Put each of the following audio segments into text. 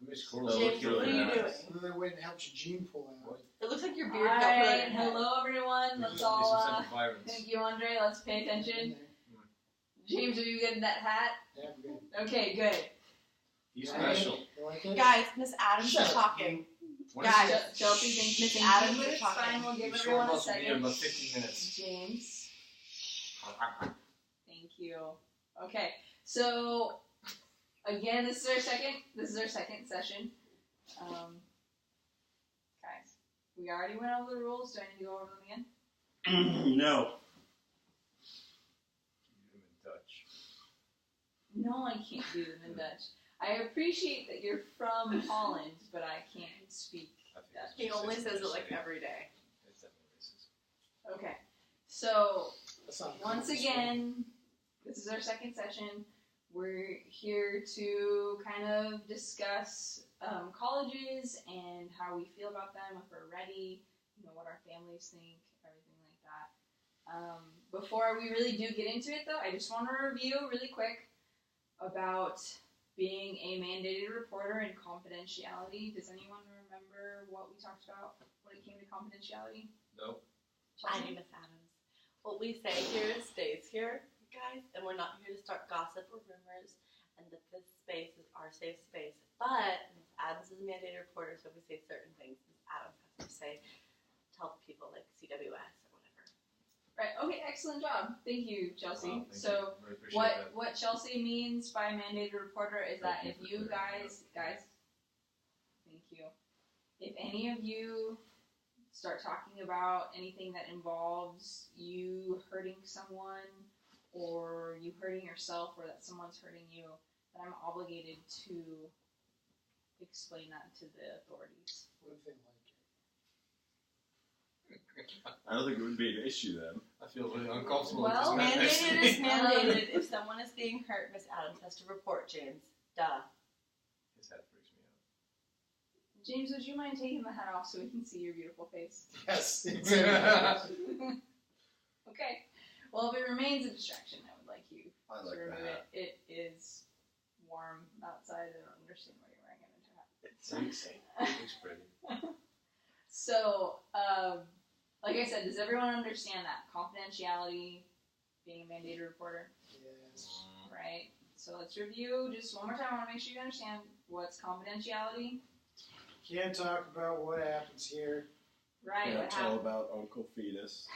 James, what are you doing? And then I went and helped Eugene pull out. It looks like your beard got Alright, put in your head. hello everyone. Let's all, thank you, Andre. Let's pay attention. James, are you getting that hat? Yeah, I'm good. Okay, good. He's special. You like it? Guys, Miss Adams Shut is up. talking. What Guys, is Chelsea, thank Miss you. Adams But is it's talking. fine. We'll give You're everyone a supposed to be in second. about 15 minutes. James, thank you. Okay, so again, this is our second session. Guys, we already went over the rules. Do I need to go over them again? No. Do them in Dutch. No, I can't do them in Dutch. I appreciate that you're from Holland, but I can't speak Dutch. He only says it like every day. It's definitely racist. Okay, so That's not once again, this is our second session. We're here to kind of discuss colleges and how we feel about them, if we're ready, what our families think, everything like that. Before we really do get into it, though, I just want to review really quick about being a mandated reporter and confidentiality. Does anyone remember what we talked about when it came to confidentiality? No. I need Miss Adams. What we say here stays here, guys, and we're not here to start gossip or rumors, and that this space is our safe space. But Miss Adams is a mandated reporter, so if we say certain things, Miss Adams has to say, tell people like CWS or whatever. Right. Okay. Excellent job. Thank you, Chelsea. Wow, thank so, you. Really appreciate that. what Chelsea means by mandated reporter is that Thank if you you for clearing guys, thank you. If any of you start talking about anything that involves you hurting someone, or you hurting yourself, or that someone's hurting you, then I'm obligated to explain that to the authorities. What if they like I don't think it would be an issue then. I feel really uncomfortable. Well, with this Mandated mess. is mandated. If someone is being hurt, Miss Adams has to report, James. Duh. His head freaks me out. James, would you mind taking the hat off so we can see your beautiful face? it? Yes. Okay. Well, if it remains a distraction, I would like you I to like remove that. it. It is warm outside. I don't understand why you're wearing a winter hat. Looks pretty. So, like I said, does everyone understand that? Confidentiality, being a mandated reporter, Yes. right? So let's review just one more time. I want to make sure you understand what's confidentiality. Can't talk about what happens here. Right, Can't what tell happened? about Uncle Fetus.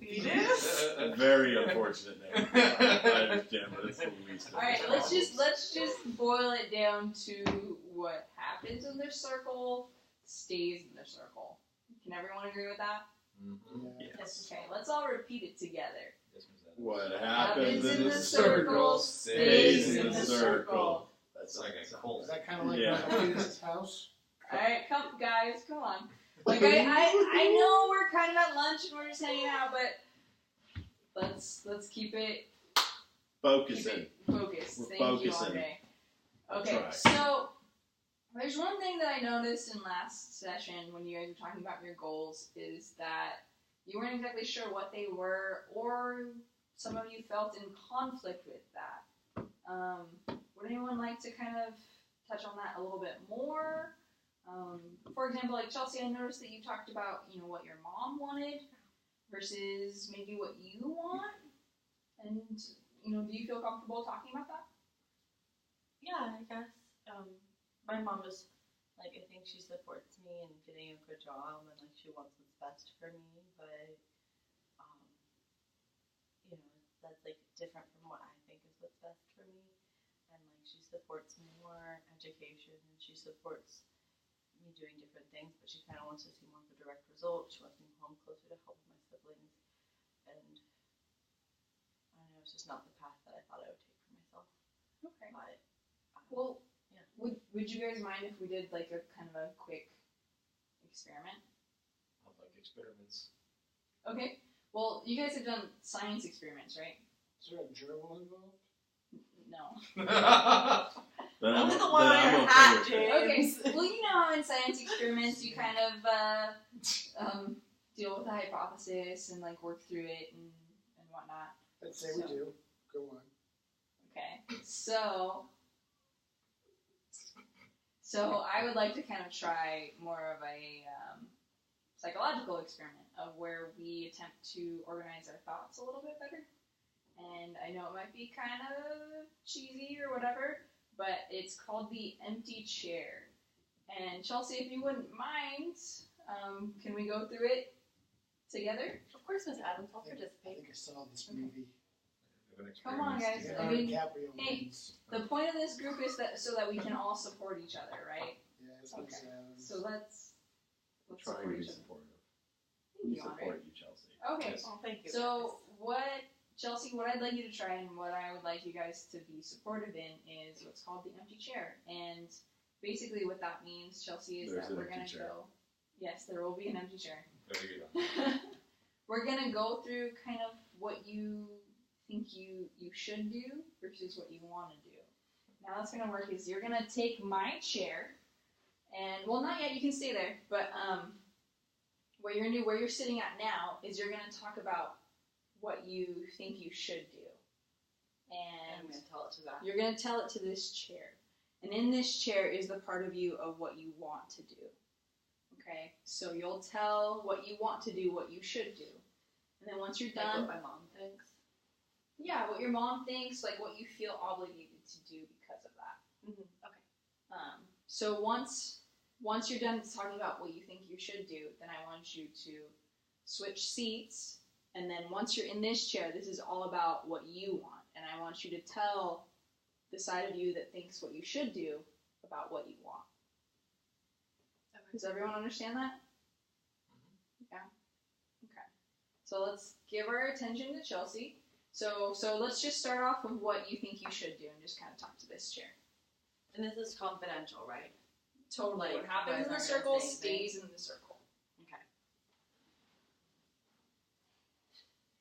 Fetus? Very unfortunate name. I understand, but it's the least of Alright, the let's problems. just boil it down to what happens in their circle stays in their circle. Can everyone agree with that? Mm-hmm. Yeah. Yes. Okay, let's all repeat it together. Yes, Ms. Adams. What happens in the circle circle stays stays in in the the circle. circle. It's like a cult. Is that kind of like Yeah. Fetus's house? Alright, come guys, come on. Like I know we're kind of at lunch and we're just hanging out, but let's keep it Focusing. focused. We're Thank you, focusing. Andre. I'll Okay, try. so there's one thing that I noticed in last session when you guys were talking about your goals is that you weren't exactly sure what they were, or some of you felt in conflict with that. Would anyone like to kind of touch on that a little bit more? For example, like Chelsea, I noticed that you talked about, what your mom wanted versus maybe what you want. And, do you feel comfortable talking about that? Yeah, I guess. My mom is, I think she supports me in getting a good job, and, she wants what's best for me, but, that's, different from what I think is what's best for me. And, she supports more education, and she supports me doing different things, but she kind of wants to see more of the direct result. She wants me home closer to help my siblings, and I don't know, it's just not the path that I thought I would take for myself. Okay. But, Well, yeah. would you guys mind if we did a kind of a quick experiment? I like experiments. Okay. Well, you guys have done science experiments, right? Is there a gerbil involved? No. Then Only I'm- the one then on I'm your okay hat, with it. James. Okay. Well, how in science experiments you kind of deal with the hypothesis and work through it and whatnot. Let's say we do. Go on. Okay. So So I would like to kind of try more of a psychological experiment of where we attempt to organize our thoughts a little bit better. And I know it might be kind of cheesy or whatever, but it's called the empty chair. And Chelsea, if you wouldn't mind, can we go through it together? Of course, Miss Adams, I'll I participate. think I saw this movie. Come on, guys. Leonardo I mean, DiCaprio hey. wins. The point of this group is that so that we can all support each other, right? Yeah, it's Okay. Miss Adams. So let's Trying support to be each other. supportive. Thank We you, Andre. support you, Chelsea. Okay. Yes. Oh, thank you. So what, Chelsea, what I'd like you to try and what I would like you guys to be supportive in is what's called the empty chair. And basically what that means, Chelsea, is There's that an we're empty going to chair. go. Yes, there will be an empty chair. There you go. We're going to go through kind of what you think you should do versus what you want to do. Now that's going to work is you're going to take my chair and, well, not yet, you can stay there, but what you're going to do, where you're sitting at now, is you're going to talk about what you think you should do. And I'm And going to tell it to that. you're going to tell it to this chair. And in this chair is the part of you of what you want to do. Okay? So you'll tell what you want to do, what you should do. And then once you're Like done, what my mom thinks. yeah, what your mom thinks, like what you feel obligated to do because of that. Mm-hmm. Okay. So once you're done talking about what you think you should do, then I want you to switch seats. And then once you're in this chair, this is all about what you want. And I want you to tell the side of you that thinks what you should do about what you want. Does everyone understand that? Yeah? Okay. So let's give our attention to Chelsea. So let's just start off with what you think you should do and just kind of talk to this chair. And this is confidential, right? Totally. Like, What happens you in the guys aren't circle gonna say anything? stays in the circle. Okay.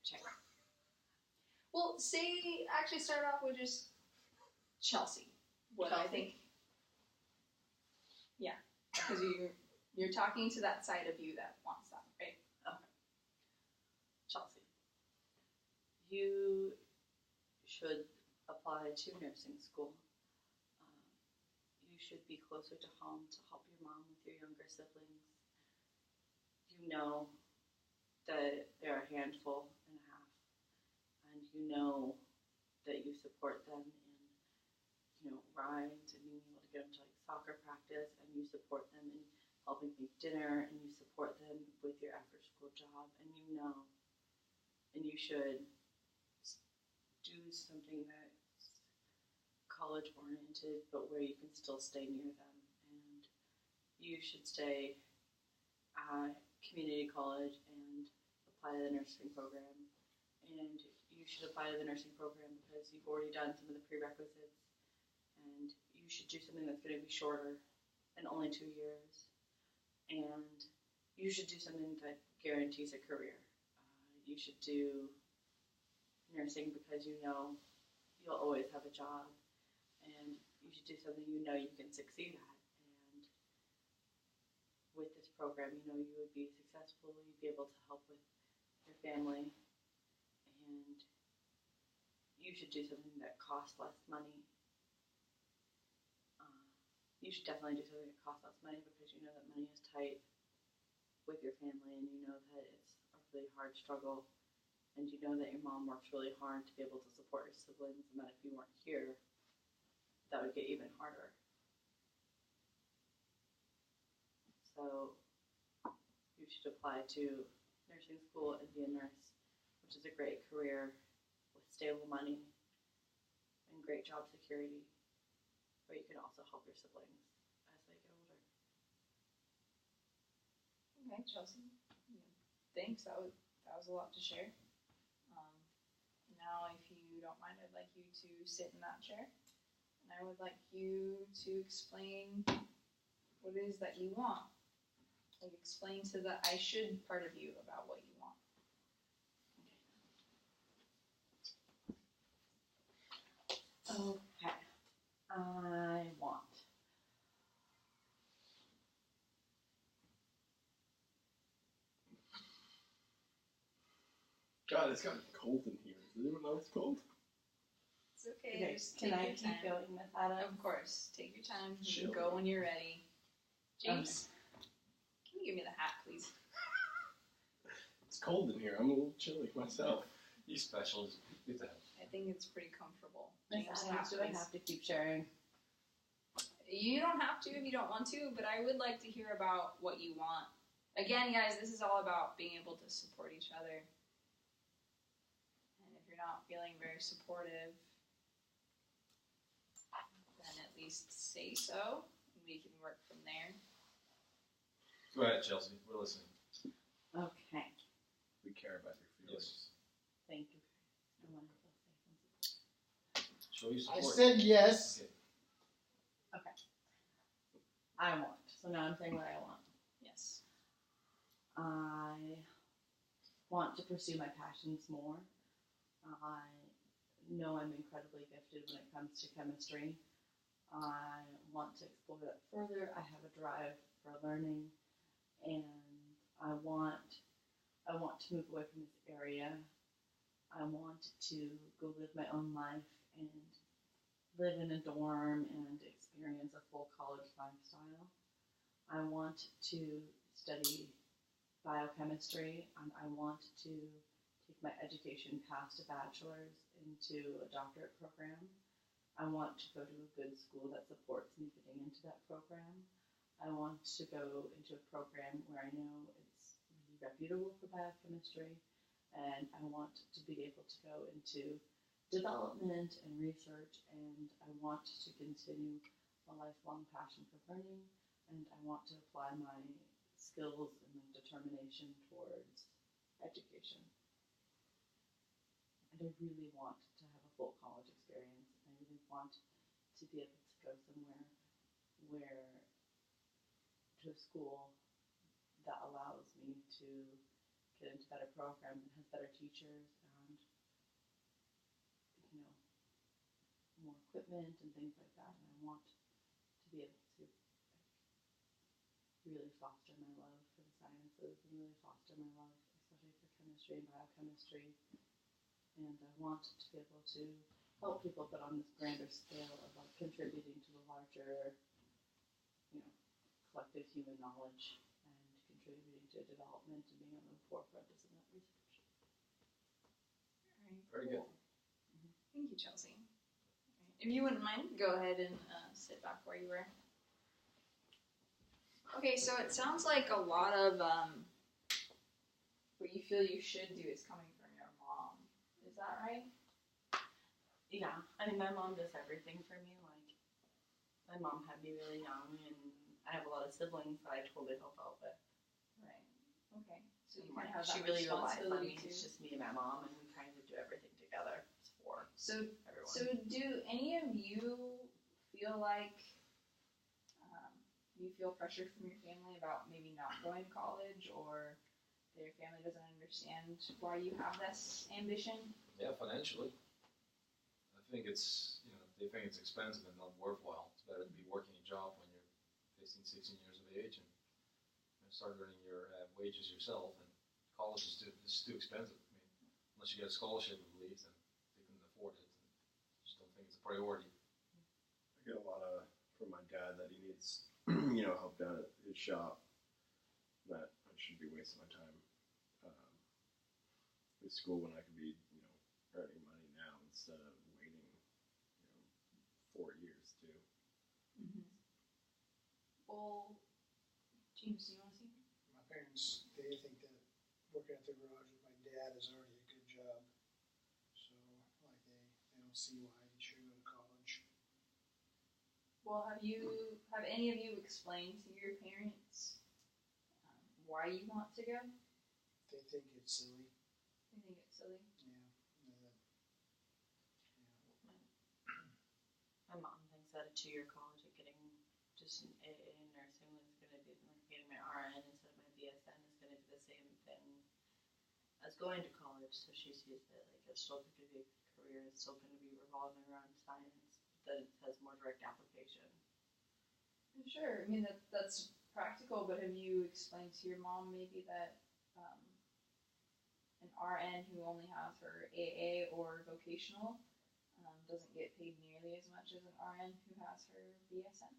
Check. Well, actually start off with just Chelsea. What I Chelsea? think. Yeah, because you're talking to that side of you that wants that, right? Chelsea. You should apply to nursing school. You should be closer to home to help your mom with your younger siblings. You know that they're a handful and a half, and you know that you support them in, rides and being able to get them to like soccer practice, and you support them in helping make dinner, and you support them with your after-school job, and you should do something that's college-oriented, but where you can still stay near them. And you should stay at community college and apply to the nursing program. And you should apply to the nursing program because you've already done some of the prerequisites. And you should do something that's going to be shorter than only 2 years. And you should do something that guarantees a career. You should do nursing because you know you'll always have a job, and you should do something you know you can succeed at. And with this program, you know you would be successful, you'd be able to help with your family, and you should do something that costs less money. You should definitely do something that costs less money because you know that money is tight with your family, and you know that it's a really hard struggle. And you know that your mom works really hard to be able to support your siblings, and that if you weren't here, that would get even harder. So you should apply to nursing school and be a nurse, which is a great career with stable money and great job security, but you can also help your siblings as they get older. Okay, Chelsea. Yeah. Thanks. That was a lot to share. Now, if you don't mind, I'd like you to sit in that chair, and I would like you to explain what it is that you want. Like, explain to the I should part of you about what you want. Okay. I want. God, it's gotten cold in here. Is anyone else cold? It's okay. Okay, Just can take I your keep time. going with that? Of course. Take your time. You Sure. can go when you're ready. James, can you give me the hat, please? It's cold in here. I'm a little chilly myself. You special. Get the hell. I think it's pretty comfortable. Miss James, Adams, do I please. have to keep sharing? You don't have to if you don't want to, but I would like to hear about what you want. Again, guys, this is all about being able to support each other. And if you're not feeling very supportive, then at least say so, and we can work from there. Go ahead, Chelsea. We're listening. Okay, We care about your feelings. thank you. I wanted to say something. Show you I support. said yes. Okay. I want. So now I'm saying what I want. Yes. I want to pursue my passions more. I know I'm incredibly gifted when it comes to chemistry. I want to explore that further. I have a drive for learning, and I want to move away from this area. I want to go live my own life and live in a dorm and experience a full college lifestyle. I want to study biochemistry, and I want to take my education past a bachelor's into a doctorate program. I want to go to a good school that supports me getting into that program. I want to go into a program where I know it's really reputable for biochemistry, and I want to be able to go into development and research, and I want to continue a lifelong passion for learning, and I want to apply my skills and my determination towards education. And I really want to have a full college experience. I really want to be able to go somewhere where, to a school that allows me to get into better program that has better teachers and, you know, more equipment and things like that. And I want to be able to really foster my love for the sciences and really foster my love, especially for chemistry and biochemistry. And I want to be able to help people, but on this grander scale of like contributing to the larger, you know, collective human knowledge and contributing to development and being on the forefront of some of that research. Alright, Very good. cool. Thank you, Chelsea. Alright, if you wouldn't mind, go ahead and sit back where you were. Okay, so it sounds like a lot of what you feel you should do is coming from your mom. Is that right? Yeah, I mean, my mom does everything for me. Like, my mom had me really young, and I have a lot of siblings that I totally help out with. Right. Okay. So you And, kind like, of have she that really relies on responsibility me. too. It's just me and my mom, and we kind of do everything together for So everyone. So, do any of you feel like you feel pressure from your family about maybe not going to college, or that your family doesn't understand why you have this ambition? Yeah, financially. I think it's, you know, they think it's expensive and not worthwhile. It's better to be working a job when you're 15, 16 years of age and start earning your wages yourself. And college is too expensive. I mean, unless you get a scholarship, I believe, then they couldn't afford it. And I just don't think it's a priority. I get a lot of from my dad that he needs, help down at his shop. That I shouldn't be wasting my time with school when I could be, earning money now instead of waiting, 4 years too. Mm-hmm. Well, James, do you want to see? My parents, they think that working at the garage with my dad is already a good job. So, like, they don't see why he should go to college. Well, have any of you explained to your parents why you want to go? They think it's silly. They think it's silly. My mom thinks that a 2-year college and getting just an AA in nursing is going to be like getting my RN instead of my BSN is going to be the same thing as going to college. So she sees that like it's still going to be a career, it's still going to be revolving around science, but it has more direct application. Sure. I mean that's practical, but have you explained to your mom maybe that an RN who only has her AA or vocational doesn't get paid nearly as much as an RN who has her BSN.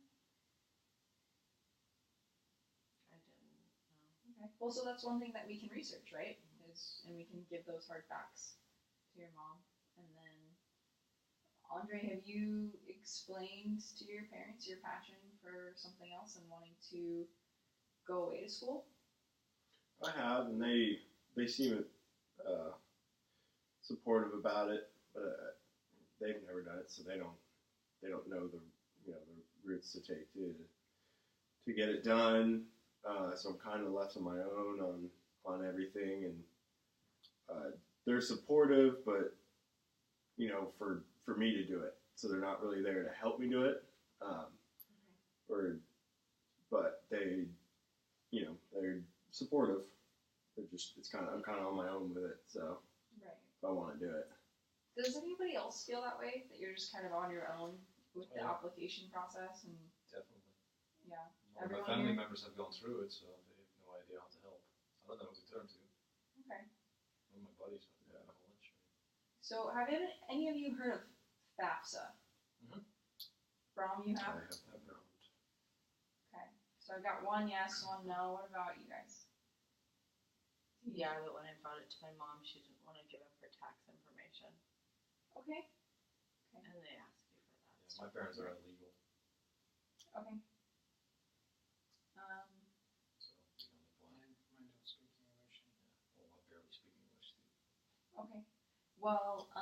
I didn't know. Okay. Well, so that's one thing that we can research, right? And we can give those hard facts to your mom. And then, Andre, have you explained to your parents your passion for something else and wanting to go away to school? I have, and they seem supportive about it, but they've never done it, so they don't know the the routes to take to get it done. So I'm kind of left on my own on everything, and they're supportive, but for me to do it, so they're not really there to help me do it, but they they're supportive. I'm kind of on my own with it, so Right. if I want to do it. Does anybody else feel that way? That you're just kind of on your own with the Yeah. application process? And Definitely. yeah. All Everyone my family here? members have gone through it, so they have no idea how to help. I don't know who to turn to. Okay. One of my buddies have no knowledge. So have any of you heard of FAFSA? Mhm. Brom, you I have? have not. Okay. So I've got one yes, one no. What about you guys? Yeah, but when I brought it to my mom, she didn't want to give up her tax information, Okay. and they asked you for that. Yeah, my parents are illegal, Okay. so we don't apply. Mine don't speak English. Well, I barely speak English too. Okay. Well,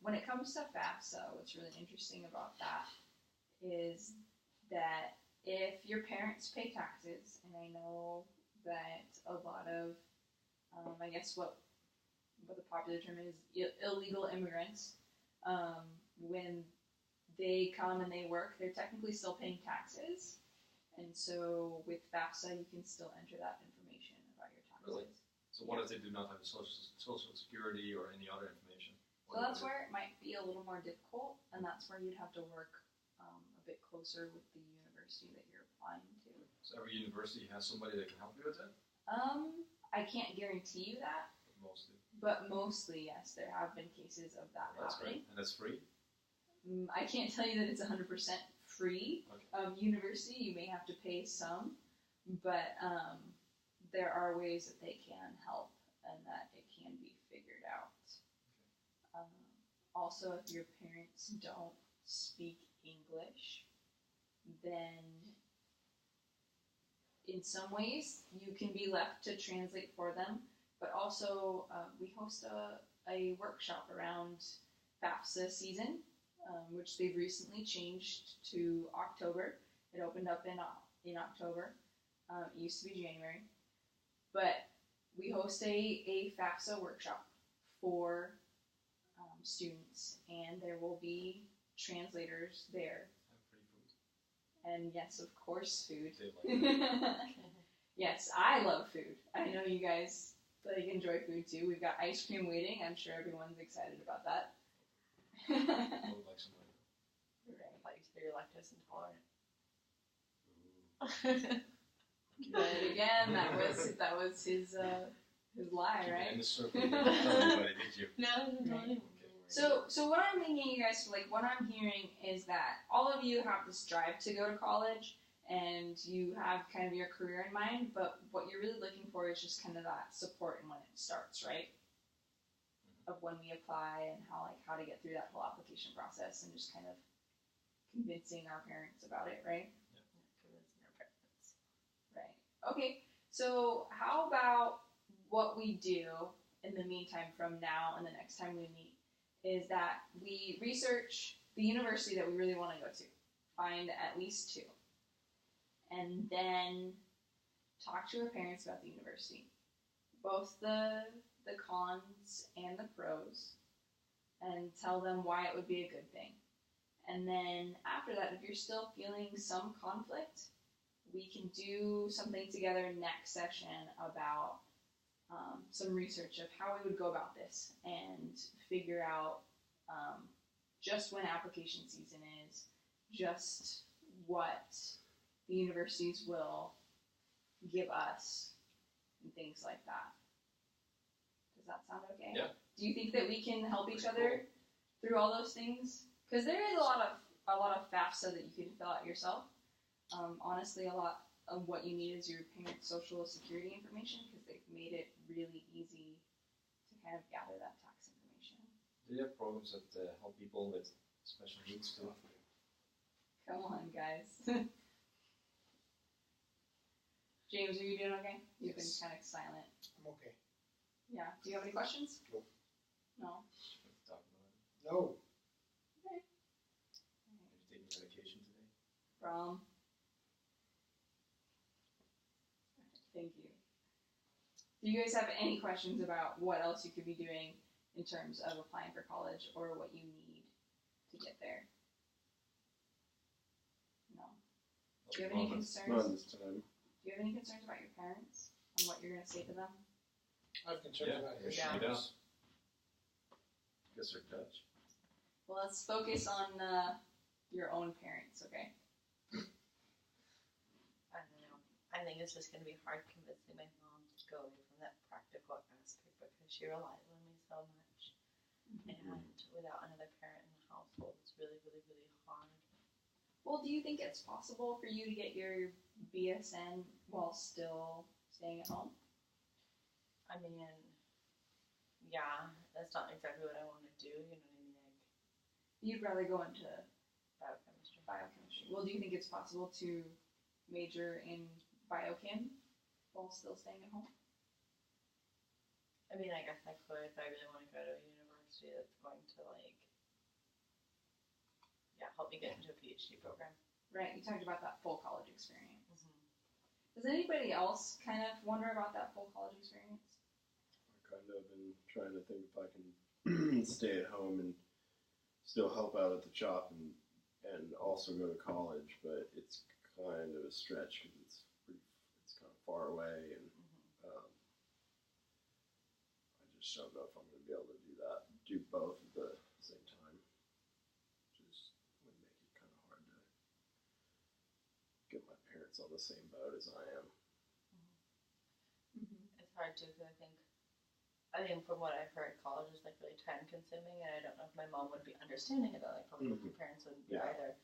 when it comes to FAFSA, what's really interesting about that is that if your parents pay taxes, and I know that a lot of, I guess what the popular term is, illegal immigrants, when they come and they work, they're technically still paying taxes. And so with FAFSA, you can still enter that information about your taxes. Really? So what if they do not have social security or any other information? So that's where it might be a little more difficult, and that's where you'd have to work a bit closer with the university that you're applying to. So every university has somebody that can help you with it? I can't guarantee you that, Mostly. but mostly, yes, there have been cases of that That's happening. great. And it's free? I can't tell you that it's 100% free Okay. of university. You may have to pay some, but there are ways that they can help and that it can be figured out. Also, if your parents don't speak English, then in some ways you can be left to translate for them. But also, we host a workshop around FAFSA season, which they've recently changed to October. It opened up in October. It used to be January. But we host a FAFSA workshop for students, and there will be translators there. And free food. And yes, of course, food. They like that. Yes, I love food. I know you guys enjoy food too. We've got ice cream waiting. I'm sure everyone's excited about that. I would like somebody. I thought you said you're lactose Ooh. intolerant. But again, that was his lie, Keep it right? in the circle. You didn't tell anybody, did you? No, no, Okay. So what I'm thinking, you guys, what I'm hearing is that all of you have this drive to go to college, and you have kind of your career in mind, but what you're really looking for is just kind of that support and when it starts, right? Of when we apply and how to get through that whole application process and just kind of convincing our parents about it, right? Convincing our parents. Right. Okay, so how about what we do in the meantime from now and the next time we meet is that we research the university that we really want to go to, find at least two, and then talk to our parents about the university, both the cons and the pros, and tell them why it would be a good thing. And then after that, if you're still feeling some conflict, we can do something together next session about some research of how we would go about this and figure out just when application season is, just what the universities will give us, and things like that. Does that sound okay? Yeah. Do you think that we can help each Pretty other through all those things? Because there is a lot of FAFSA that you can fill out yourself. Honestly, a lot of what you need is your parents' social security information because they've made it really easy to kind of gather that tax information. Do you have programs that help people with special needs too? Come on, guys. James, are you doing okay? You've been Yes. kind of silent. I'm okay. Yeah. Do you have any questions? No. No. Let's talk about it. No. Are you taking medication today? From. Thank you. Do you guys have any questions about what else you could be doing in terms of applying for college or what you need to get there? No. Do you have any concerns? Not this time. Do you have any concerns about your parents and what you're going to say to them? I have concerns Yeah, about yeah. issues. Guess they're Dutch. Well, let's focus on your own parents, okay? I don't know. I think it's just going to be hard convincing my mom to go away from that practical aspect because she relies on me so much. And without another parent in the household, it's really, really, really hard. Well, do you think it's possible for you to get your BSN while still staying at home? I mean, yeah, that's not exactly what I want to do. You know what I mean? Like You'd rather go into biochemistry. biochemistry. Well, do you think it's possible to major in biochem while still staying at home? I mean, I guess I could if I really want to go to a university that's going to help me get into a PhD program. Right, you talked about that full college experience. Mm-hmm. Does anybody else kind of wonder about that full college experience? I kind of been trying to think if I can stay at home and still help out at the shop and also go to college, but it's kind of a stretch because it's kind of far away, and I just don't know if I'm going to be able to do both at the same time. Just would make it kind of hard to get my parents on the same boat as I am. It's hard too because I think from what I've heard, college is like really time consuming, and I don't know if my mom would be understanding of it. Like probably my parents wouldn't be Yeah. either.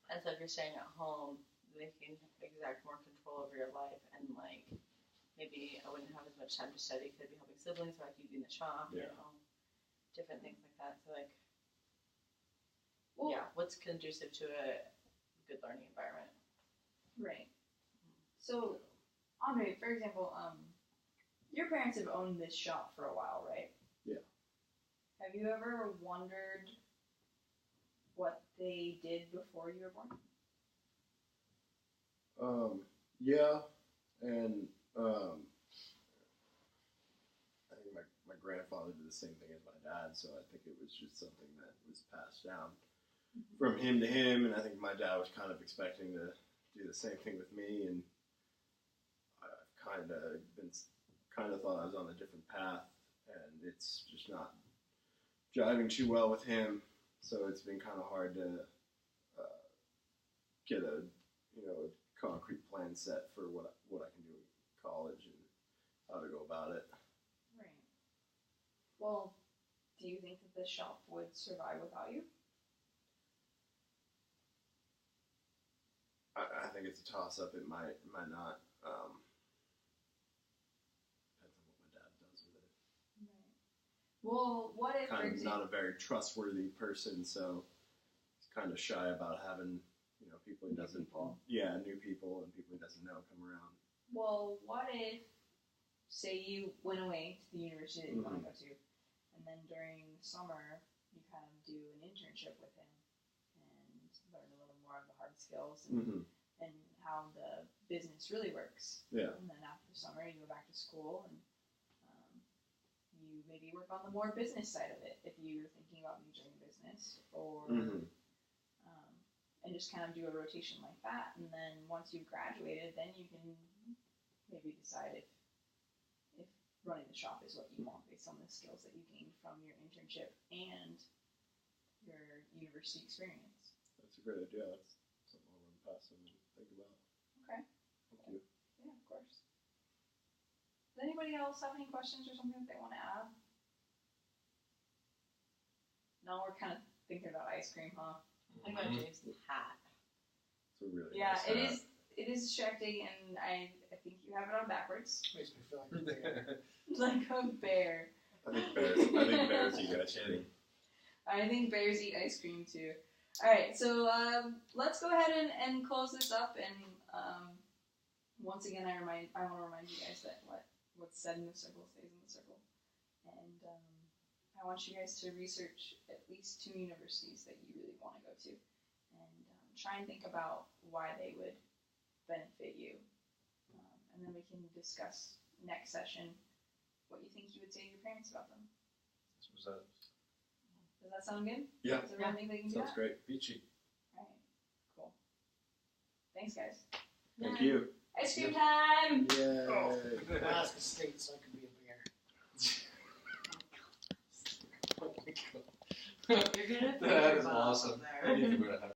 And so if you're staying at home, they can exact more control over your life, and like maybe I wouldn't have as much time to study. Could be helping siblings, so I could be in the shop, you Yeah. know, different things like that. So like, Well, yeah, what's conducive to a good learning environment? right. So, Andre, for example, your parents have owned this shop for a while, right? Yeah. Have you ever wondered what they did before you were born? Yeah, and I think my grandfather did the same thing as my dad, so I think it was just something that was passed down from him to him, and I think my dad was kind of expecting to do the same thing with me, and I've kind of thought I was on a different path, and it's just not jiving too well with him, so it's been kind of hard to get a concrete plan set for what I can do in college and how to go about it. Right. Well, do you think that this shop would survive without you? I think it's a toss-up. It might not. Depends on what my dad does with it. Right. Well, what if, for Kind of example, not a very trustworthy person, so he's kind of shy about having people he New doesn't. people. Yeah, new people and people he doesn't know come around. well, what if, say you went away to the university that you want to go to, and then during summer you kind of do an internship with him and learn a little more of the hard skills and how the business really works. Yeah. And then after summer you go back to school and you maybe work on the more business side of it if you're thinking about majoring in business, or and just kind of do a rotation like that. And then once you've graduated, then you can maybe decide if running the shop is what you want based on the skills that you gained from your internship and your university experience. That's a great idea. That's something I'll run past him and think about. Okay. Thank you. Yeah, of course. Does anybody else have any questions or something that they want to add? No, we're kind of thinking about ice cream, huh? Think about James' hat. It's a really Yeah, nice it hat. is. It is distracting, and I think you have it on backwards, Makes me feel like a bear. like a bear. I think bears eat ice cream. I think bears eat ice cream too. All right, so let's go ahead and close this up. And once again, I want to remind you guys that what's said in the circle stays in the circle, and I want you guys to research at least 2 universities that you really want to go to, and try and think about why they would benefit you, and then we can discuss next session what you think you would say to your parents about them. Does that sound good? Yeah. Does everyone think they can do Sounds that? great. Peachy. All right, cool. Thanks, guys. Thank you. Ice cream time! Yay. Alaska State, so I can be a bear. Oh my god. You're gonna That figure is it out awesome. there. I need to wear a hat.